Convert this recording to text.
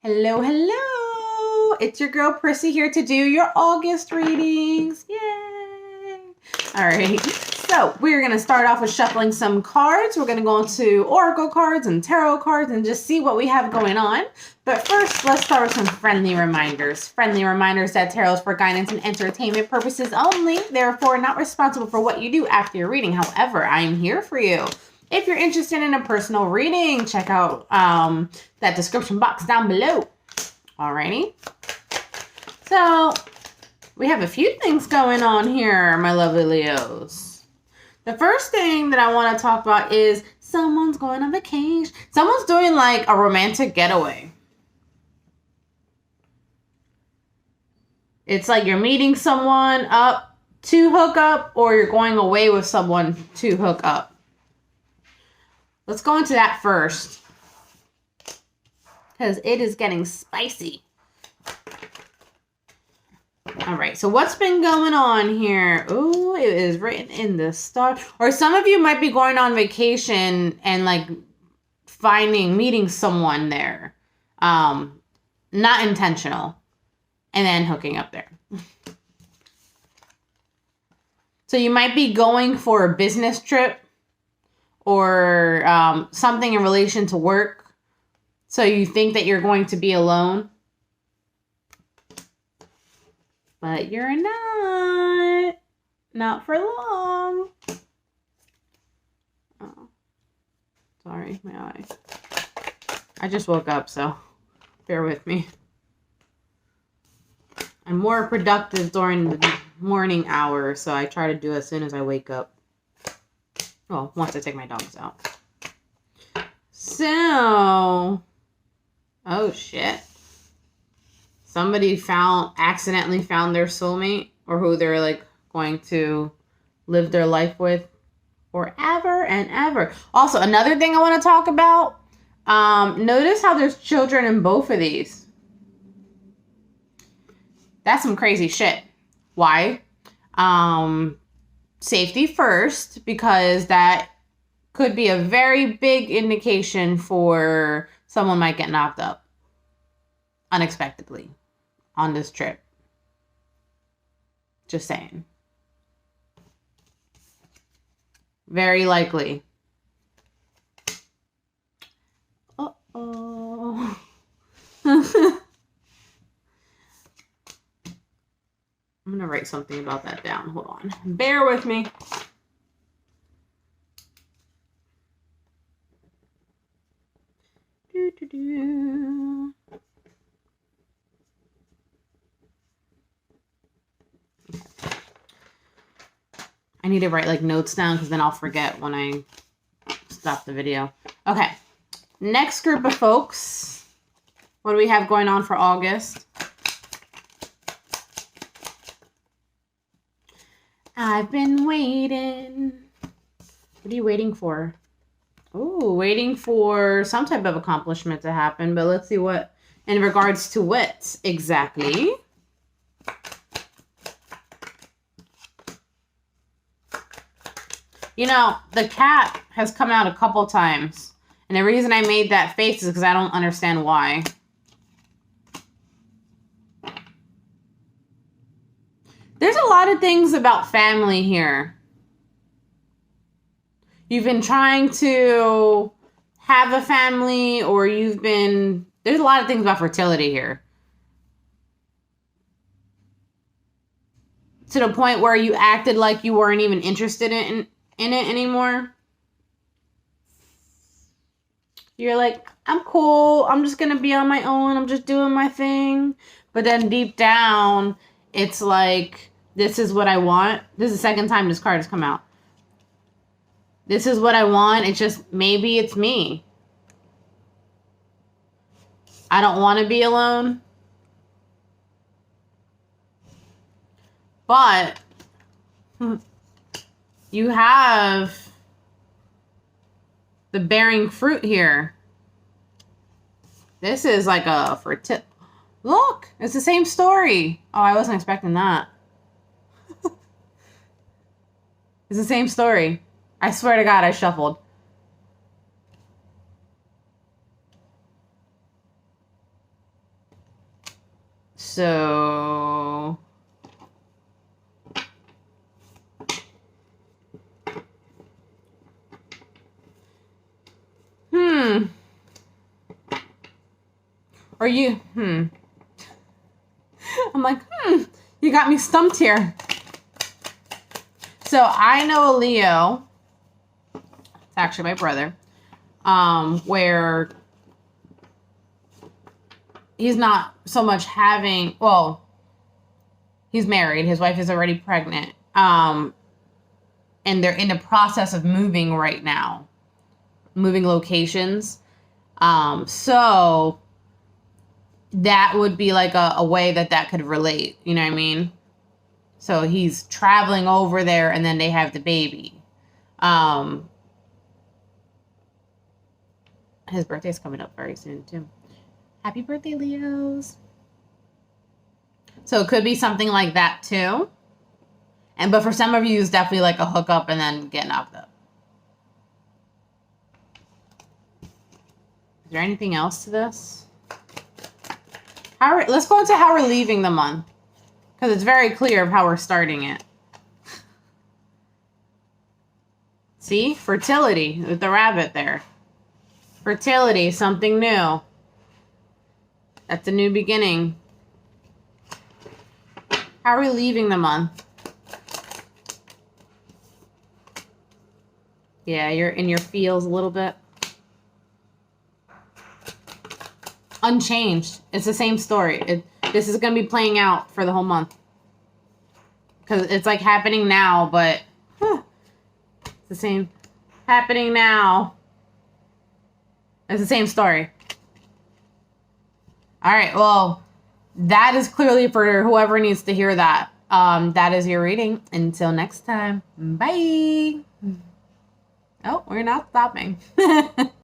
Hello, hello! It's your girl Prissy here to do your August readings. Yay! Alright, so we're going to start off with shuffling some cards. We're going to go into oracle cards and tarot cards and just see what we have going on. But first, let's start with some friendly reminders. Friendly reminders that tarot is for guidance and entertainment purposes only. Therefore, not responsible for what you do after your reading. However, I am here for you. If you're interested in a personal reading, check out that description box down below. Alrighty. So, we have a few things going on here, my lovely Leos. The first thing that I want to talk about is someone's going on vacation. Someone's doing like a romantic getaway. It's like you're meeting someone up to hook up, or you're going away with someone to hook up. Let's go into that first, because it is getting spicy. All right, so what's been going on here? Ooh, it is written in the star. Or some of you might be going on vacation and like meeting someone there. Not intentional. And then hooking up there. So you might be going for a business trip. Or something in relation to work. So you think that you're going to be alone. But you're not. Not for long. Oh. Sorry, my eye. I just woke up, so bear with me. I'm more productive during the morning hours, so I try to do it as soon as I wake up. Well, once I take my dogs out. So, oh shit. Somebody accidentally found their soulmate, or who they're like going to live their life with forever and ever. Also, another thing I want to talk about, notice how there's children in both of these. That's some crazy shit. Why? Safety first, because that could be a very big indication for someone might get knocked up unexpectedly on this trip. Just saying. Very likely. Uh-oh. I'm going to write something about that down. Hold on. Bear with me. I need to write like notes down because then I'll forget when I stop the video. Okay. Next group of folks. What do we have going on for August? I've been waiting. What are you waiting for? Oh, waiting for some type of accomplishment to happen. But let's see what, in regards to what exactly. You know, the cat has come out a couple times. And the reason I made that face is because I don't understand why. There's a lot of things about family here. You've been trying to have a family, or there's a lot of things about fertility here. To the point where you acted like you weren't even interested in it anymore. You're like, I'm cool. I'm just going to be on my own. I'm just doing my thing. But then deep down, it's like, this is what I want. This is the second time this card has come out. This is what I want. It's just, maybe it's me. I don't want to be alone. But you have the bearing fruit here. This is like a fertility. Look, it's the same story. Oh, I wasn't expecting that. It's the same story. I swear to God, I shuffled. So Or you, I'm like, you got me stumped here. So I know a Leo, it's actually my brother, where he's not so much having, well, he's married. His wife is already pregnant. And they're in the process of moving right now, moving locations. So that would be like a way that could relate. You know what I mean? So he's traveling over there and then they have the baby. His birthday's coming up very soon too. Happy birthday, Leos. So it could be something like that too. But for some of you, it's definitely like a hookup and then get knocked up. Is there anything else to this? Let's go into how we're leaving the month. Because it's very clear of how we're starting it. See? Fertility with the rabbit there. Fertility, something new. That's a new beginning. How are we leaving the month? Yeah, you're in your feels a little bit. Unchanged. It's the same story. This is going to be playing out for the whole month. Because it's like happening now, but it's the same. Happening now. It's the same story. All right, well, that is clearly for whoever needs to hear that. That is your reading. Until next time. Bye. Oh, we're not stopping.